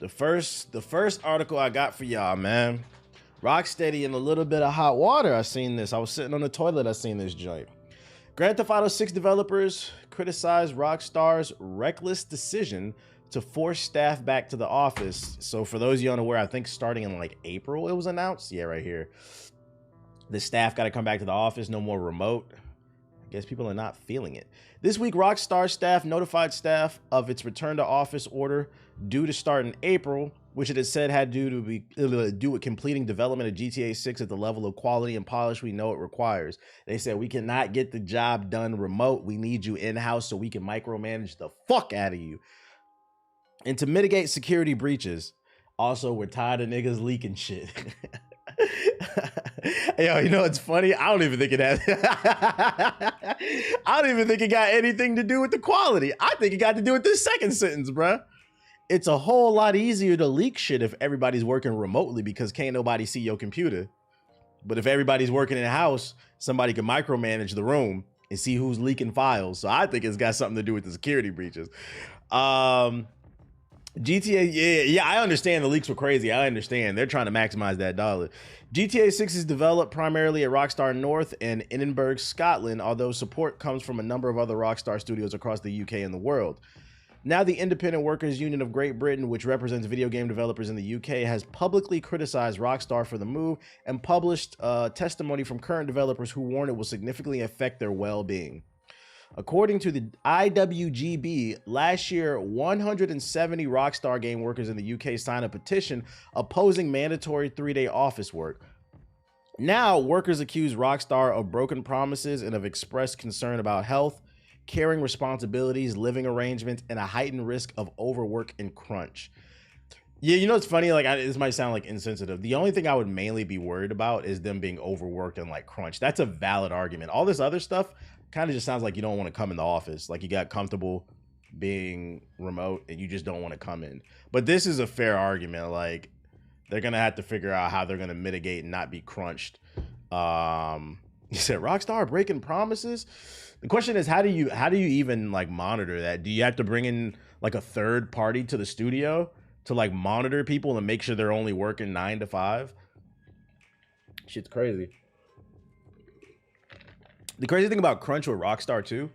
The first article I got for y'all, man. Rocksteady in a little bit of hot water. I seen this. I was sitting on the toilet. I seen this joint. Grand Theft Auto 6 developers criticized Rockstar's reckless decision to force staff back to the office. So for those of you unaware, I think starting in like April it was announced. Yeah, right here. The staff got to come back to the office. No more remote. I guess people are not feeling it. This week, Rockstar staff notified staff of its return to office order due to start in April, which it had said had to do with completing development of GTA 6 at the level of quality and polish we know it requires. They said, we cannot get the job done remote. We need you in-house so we can micromanage the fuck out of you. And to mitigate security breaches, also, we're tired of niggas leaking shit. Yo, you know, it's funny. I don't even think it has. I don't even think it got anything to do with the quality. I think it got to do with this second sentence, bruh. It's a whole lot easier to leak shit if everybody's working remotely because can't nobody see your computer. But if everybody's working in a house, somebody can micromanage the room and see who's leaking files. So I think it's got something to do with the security breaches. GTA, yeah, I understand the leaks were crazy. I understand. They're trying to maximize that dollar. GTA 6 is developed primarily at Rockstar North and Edinburgh, Scotland, although support comes from a number of other Rockstar studios across the UK and the world. Now, the Independent Workers Union of Great Britain, which represents video game developers in the UK, has publicly criticized Rockstar for the move and published testimony from current developers who warn it will significantly affect their well-being. According to the IWGB, last year, 170 Rockstar game workers in the UK signed a petition opposing mandatory 3-day office work. Now, workers accuse Rockstar of broken promises and have expressed concern about health, caring responsibilities, living arrangements, and a heightened risk of overwork and crunch. Yeah, you know, it's funny, like, this might sound like insensitive. The only thing I would mainly be worried about is them being overworked and like crunch. That's a valid argument. All this other stuff kind of just sounds like you don't want to come in the office. Like you got comfortable being remote and you just don't want to come in. But this is a fair argument. Like they're going to have to figure out how they're going to mitigate and not be crunched. You said Rockstar breaking promises. The question is, how do you even like monitor that? Do you have to bring in like a third party to the studio to like monitor people and make sure they're only working 9 to 5? Shit's crazy. The crazy thing about crunch with Rockstar too,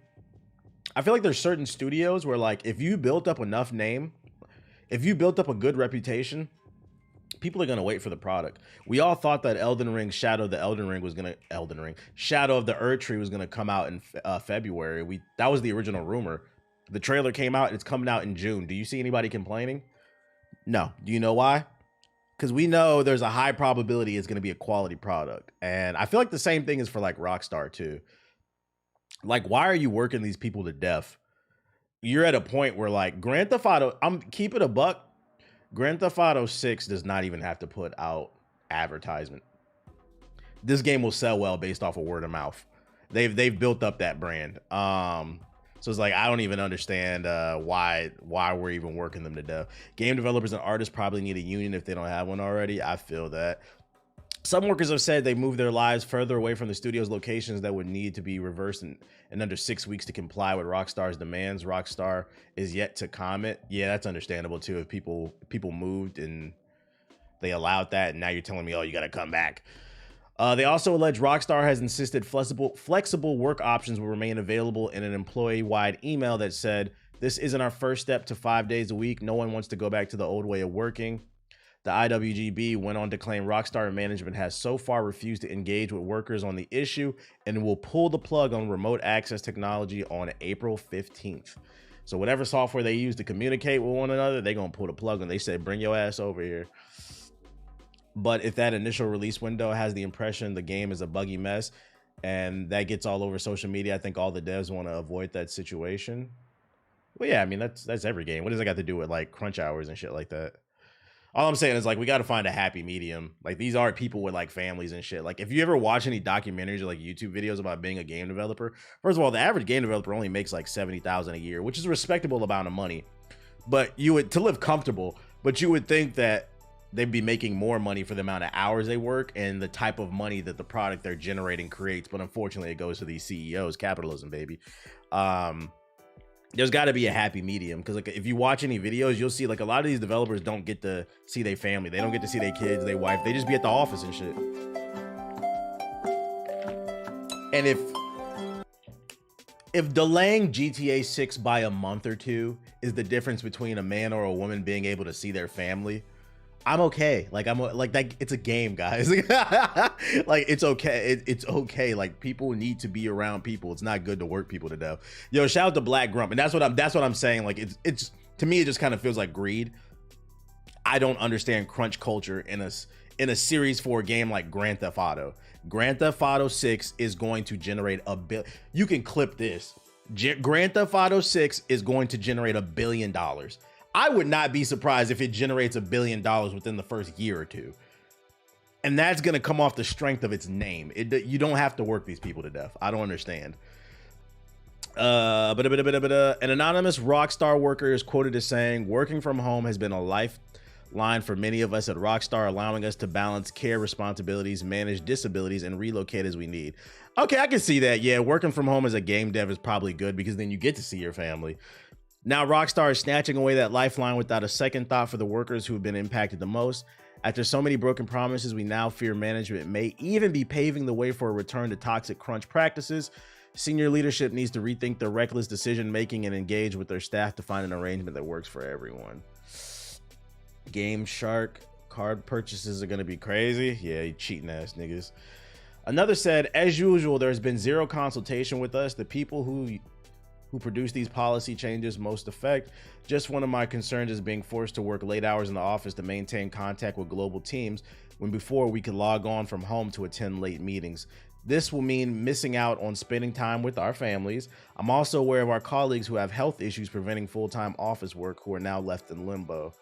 I feel like there's certain studios where like if you built up enough name, if you built up a good reputation, people are gonna wait for the product. We all thought that Shadow of the Erdtree was gonna come out in February. That was the original rumor. The trailer came out. It's coming out in June. Do you see anybody complaining? No. Do you know why? Because we know there's a high probability it's going to be a quality product. And I feel like the same thing is for like Rockstar too. Like, why are you working these people to death? You're at a point where like Grand Theft Auto, I'm keeping a buck. Grand Theft Auto 6 does not even have to put out advertisement. This game will sell well based off of word of mouth. They've built up that brand. So it's like, I don't even understand why we're even working them to death. Game developers and artists probably need a union if they don't have one already. I feel that. Some workers have said they moved their lives further away from the studio's locations that would need to be reversed in under 6 weeks to comply with Rockstar's demands. Rockstar is yet to comment. Yeah, that's understandable too. If people moved and they allowed that, and now you're telling me, oh, you got to come back. They also allege Rockstar has insisted flexible work options will remain available in an employee-wide email that said, this isn't our first step to 5 days a week. No one wants to go back to the old way of working. The IWGB went on to claim Rockstar management has so far refused to engage with workers on the issue and will pull the plug on remote access technology on April 15th. So whatever software they use to communicate with one another, they're going to pull the plug and they said, bring your ass over here. But if that initial release window has the impression the game is a buggy mess and that gets all over social media, I think all the devs want to avoid that situation. Well, yeah, I mean, that's every game. What does that got to do with like crunch hours and shit like that? All I'm saying is like, we got to find a happy medium. Like these are people with like families and shit. Like if you ever watch any documentaries or like YouTube videos about being a game developer, first of all, the average game developer only makes like $70,000 a year, which is a respectable amount of money, but to live comfortable, but you would think that they'd be making more money for the amount of hours they work and the type of money that the product they're generating creates. But unfortunately, it goes to these CEOs. Capitalism, baby. There's got to be a happy medium, because like if you watch any videos, you'll see like a lot of these developers don't get to see their family. They don't get to see their kids, their wife. They just be at the office and shit. And if delaying GTA 6 by a month or two is the difference between a man or a woman being able to see their family, I'm okay. Like I'm like that. It's a game, guys. Like it's okay. It's okay. Like people need to be around people. It's not good to work people to death. Yo, shout out to Black Grump, and that's what I'm saying. Like it's to me, it just kind of feels like greed. I don't understand crunch culture in a series 4 game like Grand Theft Auto. Grand Theft Auto 6 is going to generate a bill. You can clip this. Grand Theft Auto 6 is going to generate $1 billion. I would not be surprised if it generates $1 billion within the first year or two. And that's going to come off the strength of its name. You don't have to work these people to death. I don't understand. An anonymous Rockstar worker is quoted as saying, "Working from home has been a lifeline for many of us at Rockstar, allowing us to balance care responsibilities, manage disabilities, and relocate as we need." Okay, I can see that. Yeah, working from home as a game dev is probably good, because then you get to see your family. Now, Rockstar is snatching away that lifeline without a second thought for the workers who have been impacted the most. After so many broken promises, we now fear management may even be paving the way for a return to toxic crunch practices. Senior leadership needs to rethink their reckless decision-making and engage with their staff to find an arrangement that works for everyone. Game Shark, card purchases are going to be crazy. Yeah, you cheating ass niggas. Another said, "As usual, there's been zero consultation with us. The people who produce these policy changes most affect. Just one of my concerns is being forced to work late hours in the office to maintain contact with global teams, when before we could log on from home to attend late meetings. This will mean missing out on spending time with our families. I'm also aware of our colleagues who have health issues preventing full-time office work, who are now left in limbo."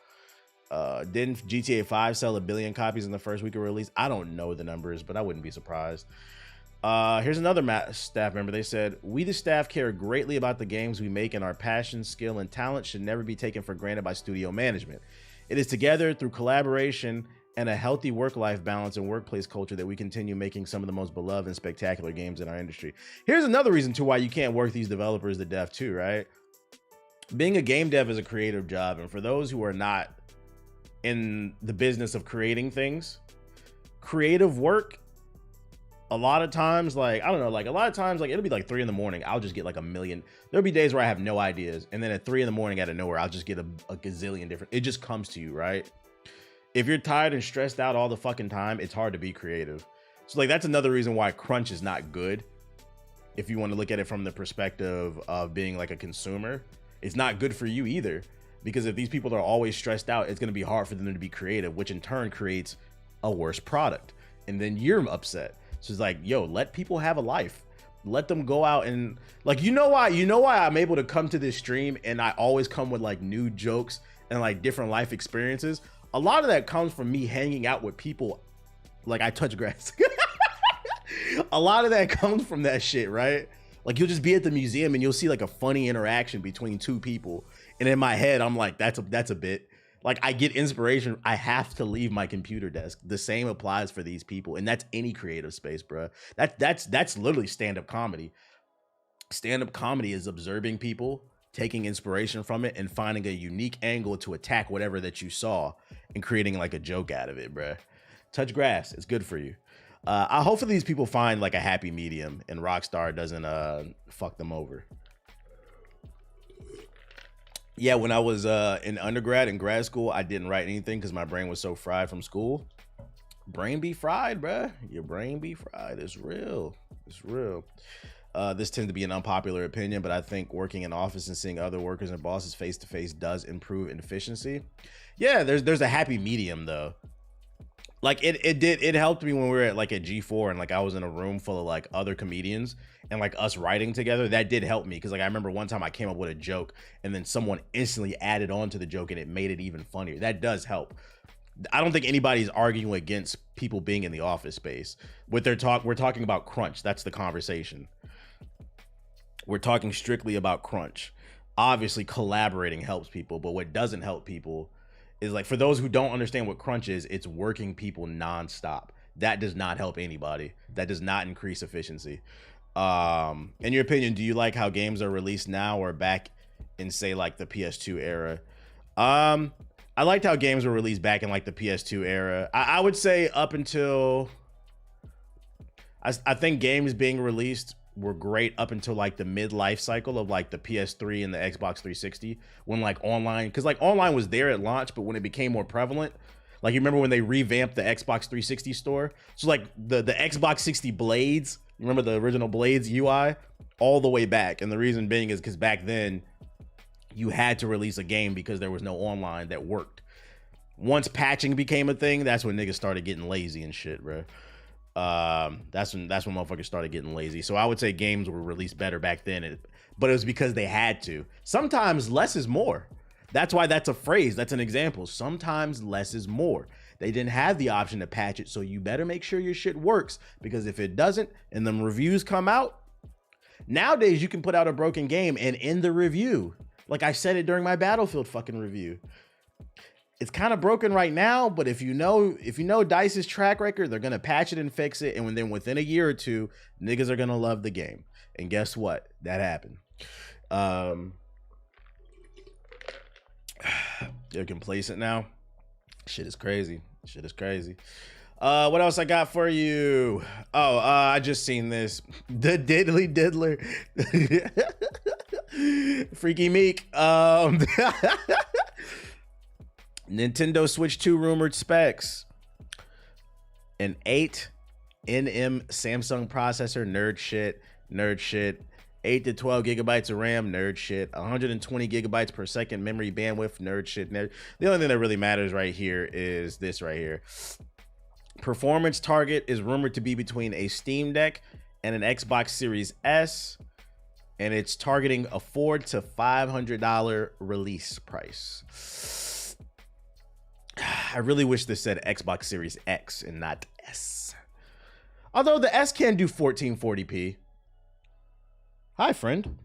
Didn't GTA 5 sell 1 billion copies in the first week of release? I don't know the numbers, but I wouldn't be surprised. Here's another staff member. They said, "We, the staff, care greatly about the games we make, and our passion, skill, and talent should never be taken for granted by studio management. It is together through collaboration and a healthy work-life balance and workplace culture that we continue making some of the most beloved and spectacular games in our industry." Here's another reason too why you can't work these developers to death too, right? Being a game dev is a creative job, and for those who are not in the business of creating things, creative work, a lot of times, like, I don't know, like a lot of times, like it'll be like 3 in the morning. I'll just get like a million. There'll be days where I have no ideas. And then at 3 in the morning out of nowhere, I'll just get a gazillion different, it just comes to you, right? If you're tired and stressed out all the fucking time, it's hard to be creative. So like, that's another reason why crunch is not good. If you want to look at it from the perspective of being like a consumer, it's not good for you either. Because if these people are always stressed out, it's going to be hard for them to be creative, which in turn creates a worse product. And then you're upset. So it's like, yo, let people have a life. Let them go out and like, you know why I'm able to come to this stream and I always come with like new jokes and like different life experiences. A lot of that comes from me hanging out with people. Like, I touch grass. A lot of that comes from that shit, right? Like, you'll just be at the museum and you'll see like a funny interaction between two people. And in my head, I'm like, that's a bit. Like, I get inspiration. I have to leave my computer desk. The same applies for these people. And that's any creative space, bro. That's literally stand-up comedy. Stand-up comedy is observing people, taking inspiration from it, and finding a unique angle to attack whatever that you saw and creating like a joke out of it, bro. Touch grass. It's good for you. I hopefully these people find like a happy medium and Rockstar doesn't fuck them over. Yeah, when I was in undergrad and grad school, I didn't write anything because my brain was so fried from school. Brain be fried, bruh. Your brain be fried. It's real. It's real. This tends to be an unpopular opinion, but I think working in office and seeing other workers and bosses face to face does improve efficiency. Yeah, there's a happy medium though. Like it helped me when we were at G4 and like I was in a room full of like other comedians and like us writing together. That did help me because like I remember one time I came up with a joke and then someone instantly added on to the joke and it made it even funnier. That does help. I don't think anybody's arguing against people being in the office space. We're talking about crunch. That's the conversation. We're talking strictly about crunch. Obviously collaborating helps people, but what doesn't help people is like, for those who don't understand what crunch is, it's working people nonstop. That does not help anybody. That does not increase efficiency. In your opinion, do you like how games are released now or back in say like the PS2 era. I liked how games were released back in like the PS2 era. I would say up until I think games being released were great up until like the mid-life cycle of like the PS3 and the Xbox 360, when like online, because like online was there at launch, but when it became more prevalent, like you remember when they revamped the Xbox 360 store, so like the Xbox 60 Blades, you remember the original Blades UI, all the way back. And the reason being is because back then you had to release a game because there was no online that worked. Once patching became a thing, that's when niggas started getting lazy and shit, bro. That's when motherfuckers started getting lazy. So I would say games were released better back then, but it was because they had to. Sometimes less is more. That's why that's a phrase. That's an example. Sometimes less is more. They didn't have the option to patch it, so you better make sure your shit works, because if it doesn't and them reviews come out, nowadays you can put out a broken game and in the review, like I said it during my Battlefield fucking review, it's kind of broken right now, but if you know DICE's track record, they're gonna patch it and fix it, and then within a year or two, niggas are gonna love the game. And guess what? That happened. They're complacent now. Shit is crazy. What else I got for you? Oh, I just seen this. The Diddly Diddler. Freaky Meek. Nintendo Switch 2 rumored specs. An 8 nm Samsung processor, nerd shit. 8 to 12 gigabytes of RAM, nerd shit. 120 gigabytes per second memory bandwidth, nerd shit. The only thing that really matters right here is this right here. Performance target is rumored to be between a Steam Deck and an Xbox Series S, and it's targeting a $400 to $500 release price. I really wish this said Xbox Series X and not S. Although the S can do 1440p. Hi, friend.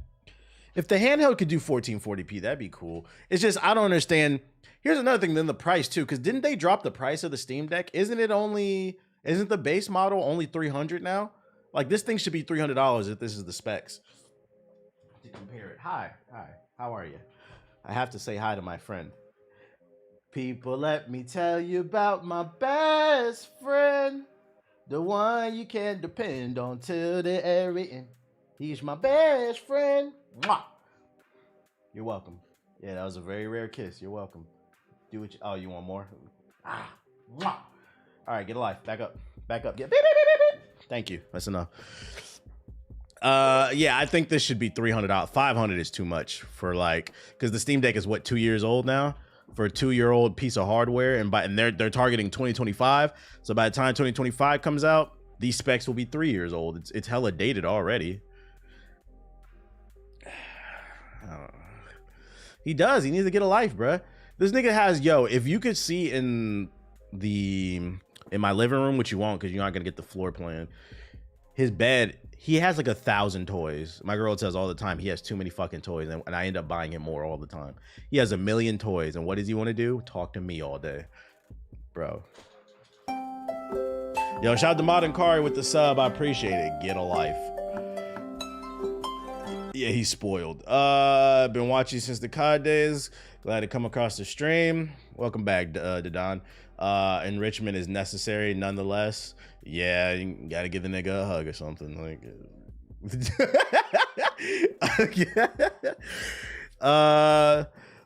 If the handheld could do 1440p, that'd be cool. It's just, I don't understand. Here's another thing, then the price too, because didn't they drop the price of the Steam Deck? Isn't the base model only $300 now? Like, this thing should be $300 if this is the specs. To compare it. Hi, how are you? I have to say hi to my friend. People, let me tell you about my best friend, the one you can depend on till the very end. He's my best friend. Mwah. You're welcome. Yeah, that was a very rare kiss. You're welcome. Do what you... Oh, you want more? Ah. Mwah. All right, get a life. Back up. Get... Beep, beep, beep, beep. Thank you. That's enough. Yeah, I think this should be $300. $500 is too much for like... Because the Steam Deck is, what, 2 years old now? For a 2-year-old piece of hardware. And they're targeting 2025. So by the time 2025 comes out, these specs will be 3 years old. It's hella dated already. He does. He needs to get a life, bruh. This nigga has, if you could see in my living room, which you won't because you're not gonna get the floor plan, his bed, he has like 1,000 toys. My girl says all the time he has too many fucking toys, and I end up buying him more all the time. He has 1 million toys, and what does he want to do? Talk to me all day, bro. Yo, shout out to Modern Kari with the sub. I appreciate it. Get a life. Yeah, he's spoiled. Been watching since the COD days. Glad to come across the stream. Welcome back, Dadon. Enrichment is necessary nonetheless. Yeah, you gotta give the nigga a hug or something. Like,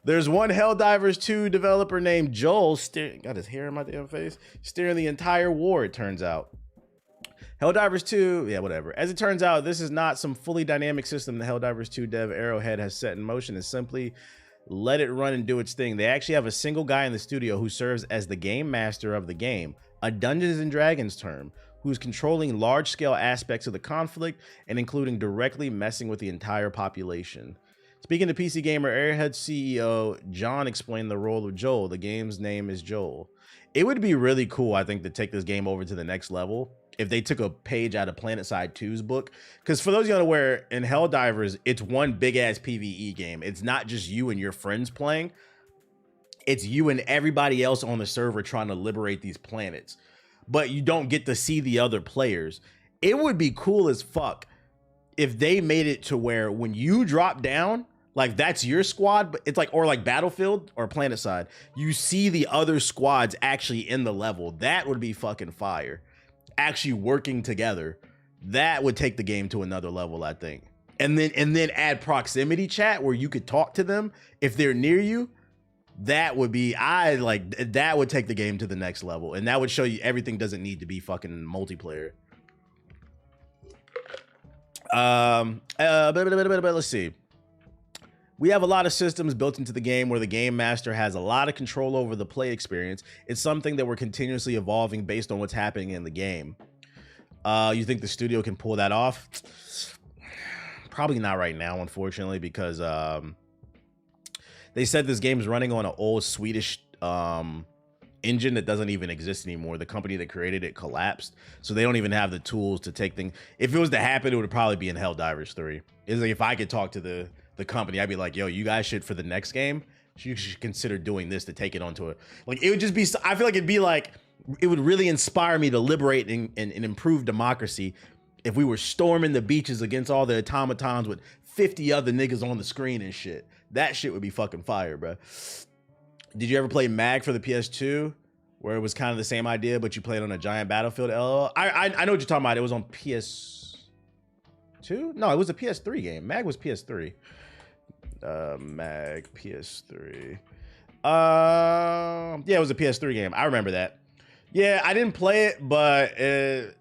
there's one Helldivers 2 developer named Joel, got his hair in my damn face, steering the entire war, it turns out. Helldivers 2, yeah, whatever. As it turns out, this is not some fully dynamic system the Helldivers 2 dev Arrowhead has set in motion and simply let it run and do its thing. They actually have a single guy in the studio who serves as the game master of the game, a Dungeons and Dragons term, who's controlling large-scale aspects of the conflict and including directly messing with the entire population. Speaking to PC Gamer, Airhead CEO John explained the role of Joel. The game's name is Joel. It would be really cool, I think, to take this game over to the next level if they took a page out of PlanetSide 2's book. Because for those of you unaware, in Helldivers, it's one big-ass PvE game. It's not just you and your friends playing. It's you and everybody else on the server trying to liberate these planets. But you don't get to see the other players. It would be cool as fuck if they made it to where when you drop down, Like that's your squad, but it's like, or like Battlefield or Planet Side. You see the other squads actually in the level. That would be fucking fire. Actually working together. That would take the game to another level, I think. And then add proximity chat where you could talk to them if they're near you. That would be, that would take the game to the next level. And that would show you everything doesn't need to be fucking multiplayer. Let's see. We have a lot of systems built into the game where the game master has a lot of control over the play experience. It's something that we're continuously evolving based on what's happening in the game. You think the studio can pull that off? Probably not right now, unfortunately, because they said this game is running on an old Swedish engine that doesn't even exist anymore. The company that created it collapsed, so they don't even have the tools to take things. If it was to happen, it would probably be in Helldivers 3. It's like if I could talk to the company, I'd be like, yo, you guys should, for the next game, you should consider doing this to take it onto it. Like, it would just be, I feel like it'd be like, it would really inspire me to liberate and improve democracy if we were storming the beaches against all the automatons with 50 other niggas on the screen and shit. That shit would be fucking fire, bro. Did you ever play MAG for the PS2? Where it was kind of the same idea, but you played on a giant battlefield? I know what you're talking about. It was on PS2? No, it was a PS3 game. MAG was PS3. MAG PS3. Yeah, it was a PS3 game. I remember that. Yeah, I didn't play it, but it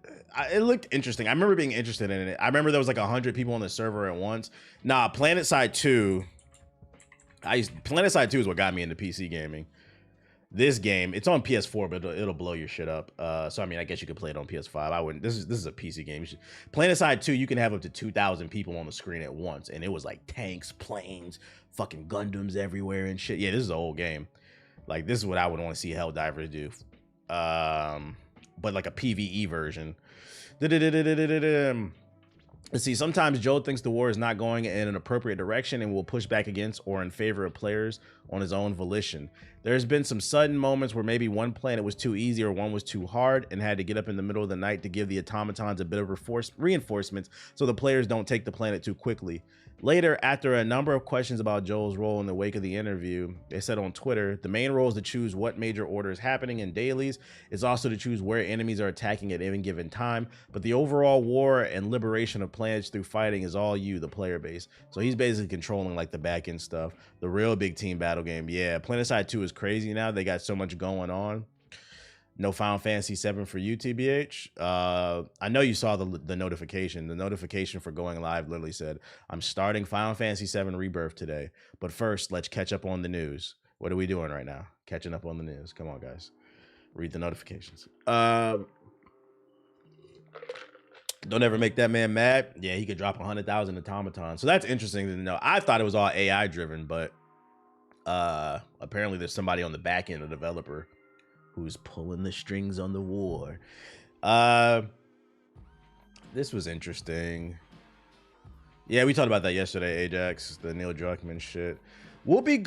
looked interesting. I remember being interested in it. I remember there was like 100 people on the server at once. Nah, Planet Side 2. Planet Side 2 is what got me into PC gaming. This game, it's on PS4, but it'll blow your shit up. So I mean, I guess you could play it on PS5. I wouldn't. This is a PC game. Planet Side 2, you can have up to 2,000 people on the screen at once, and it was like tanks, planes, fucking Gundams everywhere and shit. Yeah, this is an old game. Like, this is what I would want to see Helldivers do. But like a PvE version. Let's see, sometimes Joe thinks the war is not going in an appropriate direction and will push back against or in favor of players on his own volition. There's been some sudden moments where maybe one planet was too easy or one was too hard and had to get up in the middle of the night to give the automatons a bit of reinforcements so the players don't take the planet too quickly. Later, after a number of questions about Joel's role in the wake of the interview, they said on Twitter, the main role is to choose what major order is happening in dailies. It's also to choose where enemies are attacking at any given time. But the overall war and liberation of planets through fighting is all you, the player base. So he's basically controlling like the back end stuff. The real big team battle game. Yeah, PlanetSide 2 is crazy now. They got so much going on. No Final Fantasy 7 for you, TBH. I know you saw the notification. The notification for going live literally said, I'm starting Final Fantasy 7 Rebirth today. But first, let's catch up on the news. What are we doing right now? Catching up on the news. Come on, guys. Read the notifications. Don't ever make that man mad. Yeah, he could drop 100,000 automatons. So that's interesting to know. I thought it was all AI driven, but apparently there's somebody on the back end, a developer, who's pulling the strings on the war. This was interesting. Yeah, we talked about that yesterday, Ajax, the Neil Druckmann shit. Whoopi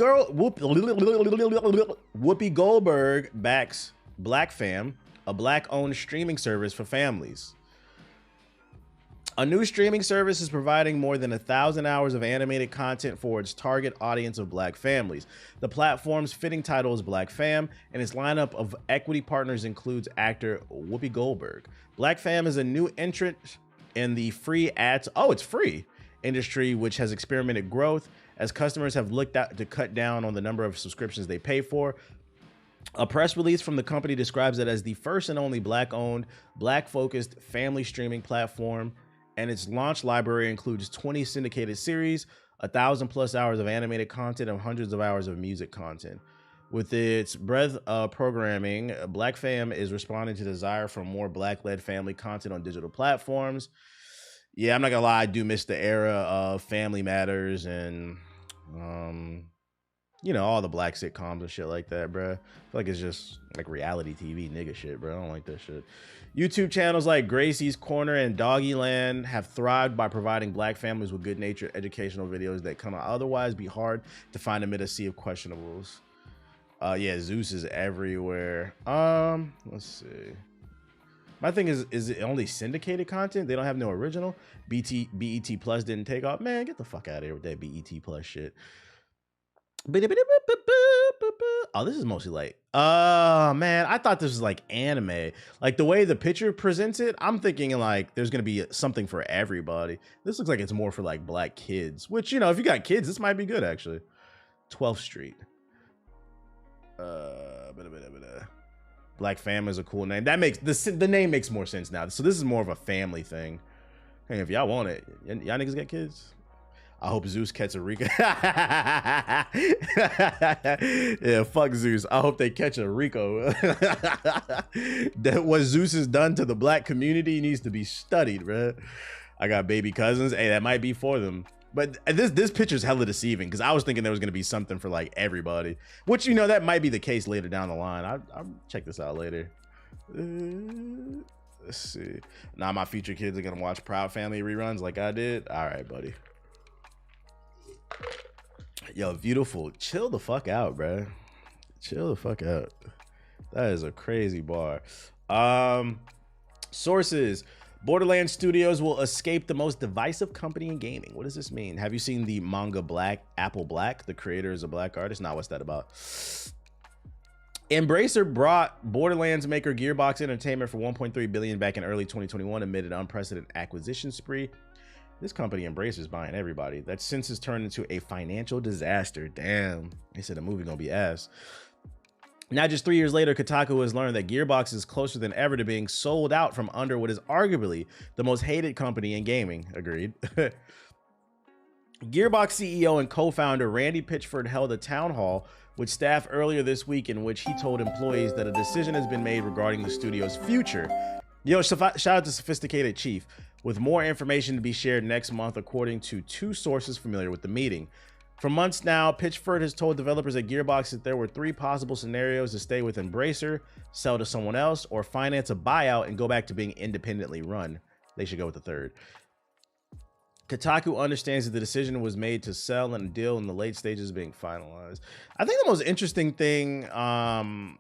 Goldberg backs BlackFam, a black-owned streaming service for families. A new streaming service is providing more than 1,000 hours of animated content for its target audience of black families. The platform's fitting title is Black Fam, and its lineup of equity partners includes actor Whoopi Goldberg. Black Fam is a new entrant in the free ads, it's free, industry, which has experimented growth as customers have looked to cut down on the number of subscriptions they pay for. A press release from the company describes it as the first and only black-owned, black-focused family streaming platform, and its launch library includes 20 syndicated series, 1,000+ hours of animated content, and hundreds of hours of music content. With its breadth of programming, Black Fam is responding to the desire for more black-led family content on digital platforms. Yeah, I'm not gonna lie, I do miss the era of Family Matters and, all the black sitcoms and shit like that, bro. I feel like it's just like reality TV nigga shit, bro. I don't like that shit. YouTube channels like Gracie's Corner and Doggyland have thrived by providing black families with good-natured educational videos that can otherwise be hard to find amid a sea of questionables. Yeah, Zeus is everywhere. Let's see. My thing is it only syndicated content? They don't have no original? BET Plus didn't take off? Man, get the fuck out of here with that BET Plus shit. Oh, this is mostly like, man, I thought this was like anime. Like the way the picture presents it, I'm thinking like there's gonna be something for everybody. This looks like it's more for like black kids, which, you know, if you got kids, this might be good actually. 12th Street. Black Family is a cool name. That makes the name makes more sense now. So this is more of a family thing. Hey, if y'all want it, y'all niggas got kids. I hope Zeus catch a Rico. Yeah, fuck Zeus. I hope they catch a Rico. That what Zeus has done to the black community needs to be studied, bro. I got baby cousins. Hey, that might be for them. But this picture's hella deceiving because I was thinking there was gonna be something for like everybody, which, you know, that might be the case later down the line. I'll check this out later. Let's see. Now my future kids are gonna watch Proud Family reruns like I did. All right, buddy. Yo, beautiful. Chill the fuck out, bro. Chill the fuck out. That is a crazy bar. Sources. Borderlands Studios will escape the most divisive company in gaming. What does this mean? Have you seen the manga Apple Black? The creator is a black artist. Now, what's that about? Embracer brought Borderlands maker Gearbox Entertainment for $1.3 billion back in early 2021 amid an unprecedented acquisition spree. This company, Embracer, is buying everybody. That since has turned into a financial disaster. Damn. They said the movie gonna be ass. Now, just 3 years later, Kotaku has learned that Gearbox is closer than ever to being sold out from under what is arguably the most hated company in gaming. Agreed. Gearbox CEO and co-founder Randy Pitchford held a town hall with staff earlier this week in which he told employees that a decision has been made regarding the studio's future. Yo, shout out to Sophisticated Chief, with more information to be shared next month, according to two sources familiar with the meeting. For months now, Pitchford has told developers at Gearbox that there were 3 possible scenarios: to stay with Embracer, sell to someone else, or finance a buyout and go back to being independently run. They should go with the third. Kotaku understands that the decision was made to sell and a deal in the late stages being finalized. I think the most interesting thing, don't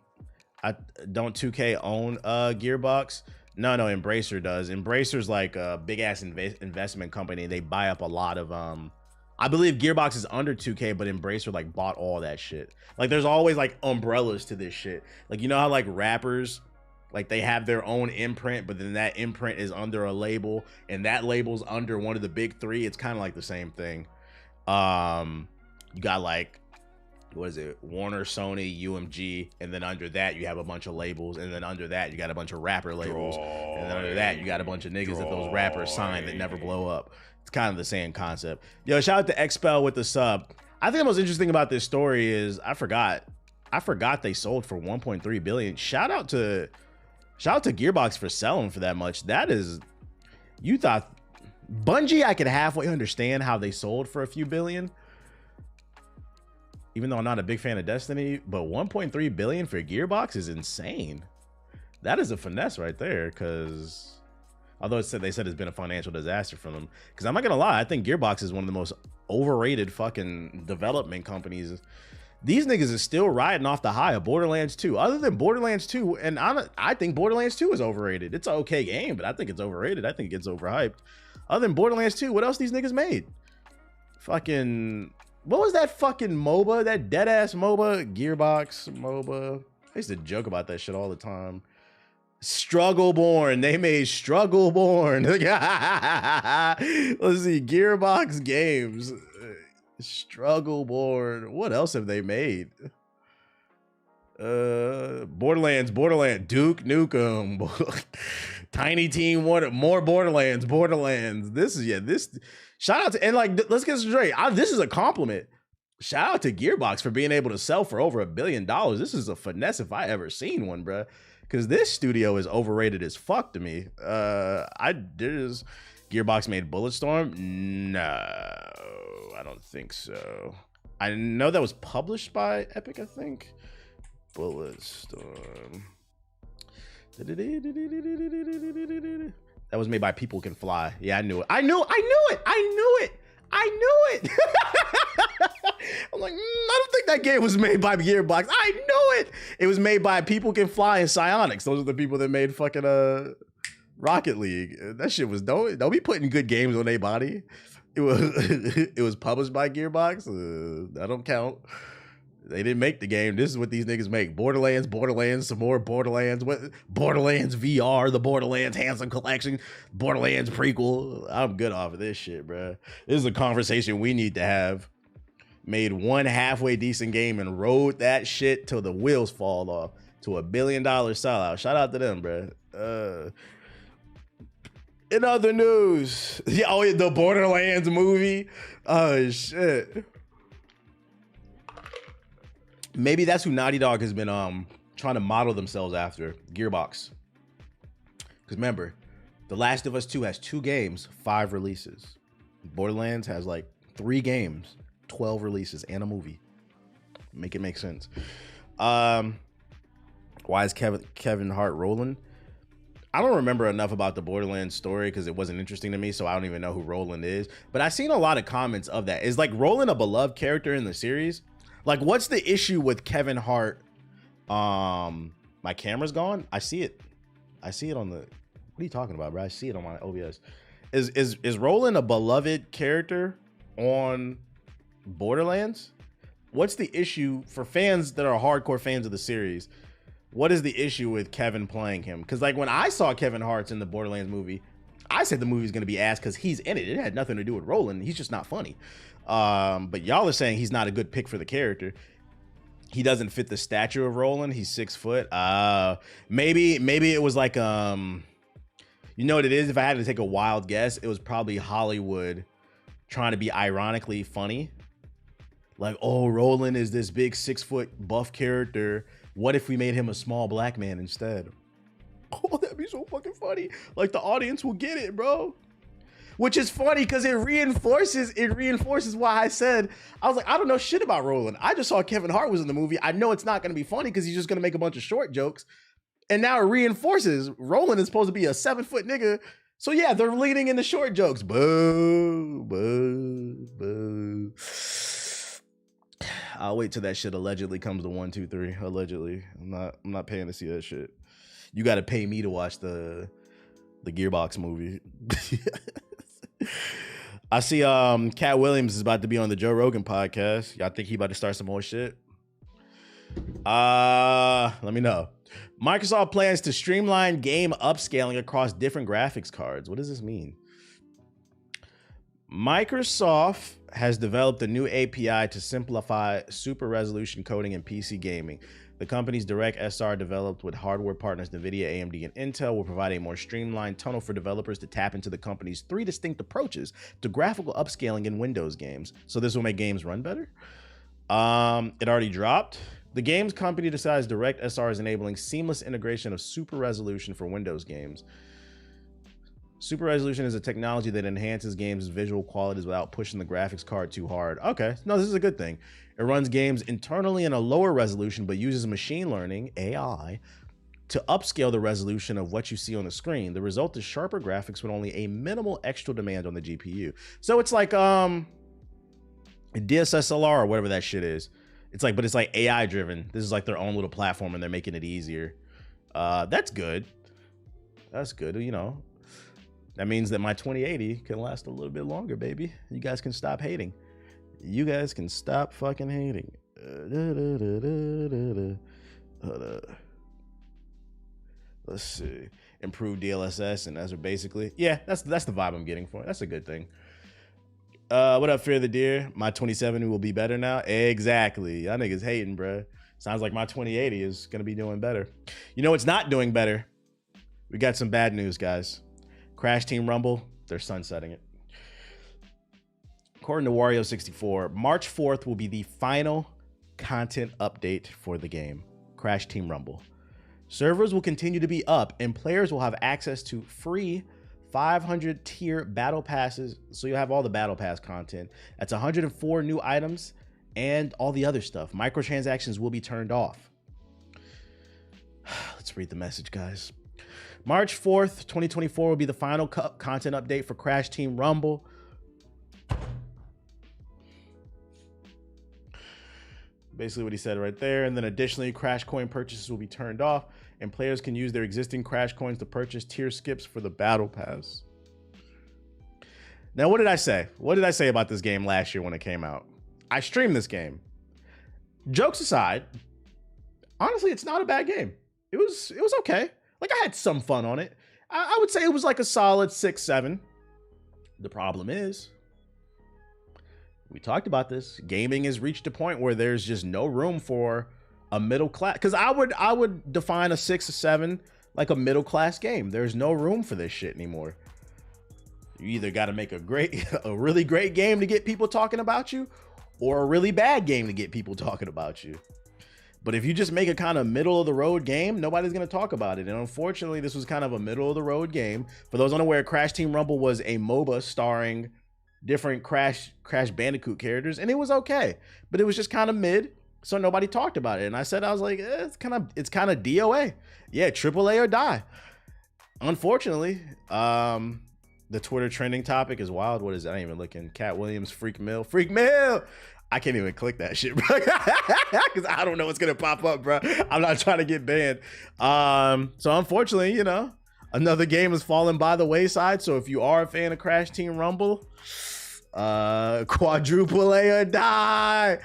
2K own Gearbox? No, Embracer does. Embracer's like a big ass investment company. They buy up a lot of I believe Gearbox is under 2K, but Embracer like bought all that shit. Like there's always like umbrellas to this shit. Like, you know how like rappers, like they have their own imprint, but then that imprint is under a label and that label's under one of the big 3. It's kind of like the same thing. You got like, what is it? Warner, Sony, UMG, and then under that you have a bunch of labels, and then under that you got a bunch of rapper labels, and then under that you got a bunch of niggas that those rappers sign that never blow up. It's kind of the same concept. Yo, shout out to Expel with the sub. I think the most interesting about this story is I forgot they sold for 1.3 billion. Shout out to Gearbox for selling for that much. That is, you thought Bungie, I could halfway understand how they sold for a few billion, even though I'm not a big fan of Destiny, but 1.3 billion for Gearbox is insane. That is a finesse right there, because although they said it's been a financial disaster for them. Because I'm not gonna lie, I think Gearbox is one of the most overrated fucking development companies. These niggas is still riding off the high of Borderlands 2. Other than Borderlands 2, and I think Borderlands 2 is overrated. It's an okay game, but I think it's overrated. I think it gets overhyped. Other than Borderlands 2, what else these niggas made? Fucking, what was that fucking MOBA? That dead ass MOBA? Gearbox MOBA. I used to joke about that shit all the time. Struggleborn. They made Struggleborn. Let's see. Gearbox Games. Struggleborn. What else have they made? Borderlands. Duke Nukem. Tiny Team Wonder. More Borderlands. This. Shout out to, and like, let's get straight. This is a compliment. Shout out to Gearbox for being able to sell for over $1 billion. This is a finesse if I ever seen one, bruh. Because this studio is overrated as fuck to me. Gearbox made Bulletstorm? No, I don't think so. I know that was published by Epic, I think. Bulletstorm. That was made by People Can Fly. Yeah, I knew it. I knew it. I'm like, I don't think that game was made by Gearbox. I knew it. It was made by People Can Fly and Psyonix. Those are the people that made fucking Rocket League. That shit was don't be putting good games on their body. It was published by Gearbox. That don't count. They didn't make the game. This is what these niggas make. Borderlands, some more Borderlands. What? Borderlands VR, the Borderlands Handsome Collection, Borderlands prequel. I'm good off of this shit, bro. This is a conversation we need to have. Made one halfway decent game and rode that shit till the wheels fall off to $1 billion sellout. Shout out to them, bro. In other news, the Borderlands movie. Oh shit. Maybe that's who Naughty Dog has been trying to model themselves after, Gearbox. Because remember, The Last of Us 2 has 2 games, 5 releases. Borderlands has like 3 games, 12 releases, and a movie. Make it make sense. Why is Kevin Hart Roland? I don't remember enough about the Borderlands story because it wasn't interesting to me, so I don't even know who Roland is. But I've seen a lot of comments of that. Is like Roland a beloved character in the series? Like, what's the issue with Kevin Hart? My camera's gone. I see it. I see it on the. What are you talking about, bro? I see it on my OBS. Is Roland a beloved character on Borderlands? What's the issue for fans that are hardcore fans of the series? What is the issue with Kevin playing him? Because like when I saw Kevin Hart's in the Borderlands movie, I said the movie's gonna be ass because he's in it. It had nothing to do with Roland. He's just not funny. But y'all are saying he's not a good pick for the character. He doesn't fit the stature of Roland. He's 6 foot. Maybe it was like you know what it is? If I had to take a wild guess, it was probably Hollywood trying to be ironically funny. Like, oh, Roland is this big 6 foot buff character. What if we made him a small black man instead? Oh, that'd be so fucking funny. Like the audience will get it, bro. Which is funny because it reinforces why I said, I was like, I don't know shit about Roland. I just saw Kevin Hart was in the movie. I know it's not going to be funny because he's just going to make a bunch of short jokes. And now it reinforces Roland is supposed to be a 7 foot nigga. So yeah, they're leaning into short jokes. Boo, boo, boo. I'll wait till that shit allegedly comes to 1, 2, 3. Allegedly. I'm not paying to see that shit. You got to pay me to watch the Gearbox movie. I see Cat Williams is about to be on the Joe Rogan podcast. Y'all think he about to start some more shit? Let me know. Microsoft plans to streamline game upscaling across different graphics cards. What does this mean? Microsoft has developed a new API to simplify super resolution coding in PC gaming. The company's DirectSR, developed with hardware partners NVIDIA, AMD, and Intel, will provide a more streamlined tunnel for developers to tap into the company's 3 distinct approaches to graphical upscaling in Windows games. So this will make games run better? It already dropped. The games company decides DirectSR is enabling seamless integration of super resolution for Windows games. Super resolution is a technology that enhances games' visual qualities without pushing the graphics card too hard. Okay, no, this is a good thing. It runs games internally in a lower resolution, but uses machine learning, AI, to upscale the resolution of what you see on the screen. The result is sharper graphics with only a minimal extra demand on the GPU. So it's like DSSLR or whatever that shit is. It's like, but it's like AI driven. This is like their own little platform and they're making it easier. That's good. That's good, you know. That means that my 2080 can last a little bit longer, baby. You guys can stop hating. You guys can stop fucking hating. Let's see. Improve DLSS, and that's basically, yeah, that's the vibe I'm getting for it. That's a good thing. What up, Fear the Deer? My 2070 will be better now. Exactly. Y'all niggas hating, bruh. Sounds like my 2080 is gonna be doing better. You know what's not doing better? We got some bad news, guys. Crash Team Rumble, they're sunsetting it. According to Wario64, March 4th will be the final content update for the game, Crash Team Rumble. Servers will continue to be up and players will have access to free 500 tier battle passes. So you'll have all the battle pass content. That's 104 new items and all the other stuff. Microtransactions will be turned off. Let's read the message, guys. March 4th, 2024 will be the final content update for Crash Team Rumble. Basically what he said right there. And then additionally, Crash coin purchases will be turned off, and players can use their existing Crash coins to purchase tier skips for the battle pass. Now, what did I say? What did I say about this game last year when it came out? I streamed this game. Jokes aside, honestly, it's not a bad game. It was okay. Like, I had some fun on it. I would say it was like a solid 6, 7. The problem is, we talked about this. Gaming has reached a point where there's just no room for a middle class. Because I would define a 6 or 7 like a middle class game. There's no room for this shit anymore. You either got to make a really great game to get people talking about you, or a really bad game to get people talking about you. But if you just make a kind of middle of the road game, nobody's going to talk about it. And unfortunately, this was kind of a middle of the road game. For those unaware, Crash Team Rumble was a MOBA starring different Crash Bandicoot characters, and it was okay, but it was just kind of mid, so nobody talked about it. And I was like, it's kind of DOA. Yeah, AAA or die. Unfortunately, the Twitter trending topic is wild. What is that? I ain't even looking. Cat Williams, Freak Mill. I can't even click that shit, bro, because I don't know what's gonna pop up, bro. I'm not trying to get banned. So unfortunately, you know, another game has fallen by the wayside. So if you are a fan of Crash Team Rumble, quadruple A or die.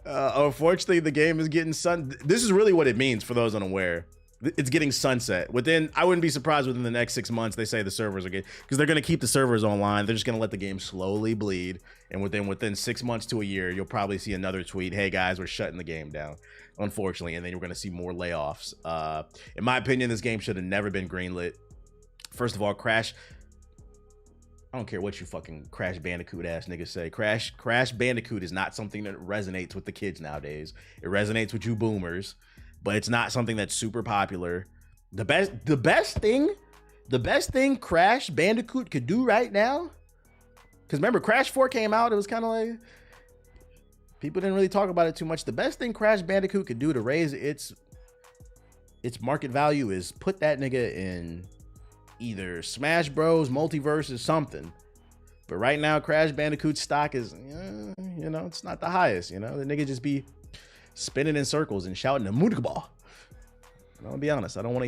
Unfortunately, the game is getting this is really what it means for those unaware. It's getting sunset. I wouldn't be surprised within the next 6 months, they say the servers are getting, because they're going to keep the servers online. They're just going to let the game slowly bleed. And within 6 months to a year, you'll probably see another tweet. Hey guys, we're shutting the game down, unfortunately. And then you're going to see more layoffs. In my opinion, this game should have never been greenlit. First of all, Crash, I don't care what you fucking Crash Bandicoot ass niggas say. Crash Bandicoot is not something that resonates with the kids nowadays. It resonates with you boomers, but it's not something that's super popular. The best thing Crash Bandicoot could do right now, because remember, Crash 4 came out, it was kind of like, people didn't really talk about it too much. The best thing Crash Bandicoot could do to raise its market value is put that nigga in either Smash Bros, Multiverse, or something. But right now, Crash Bandicoot's stock is, you know, it's not the highest. You know, the nigga just be spinning in circles and shouting a Moodgaball. And I'll be honest, I don't want to hear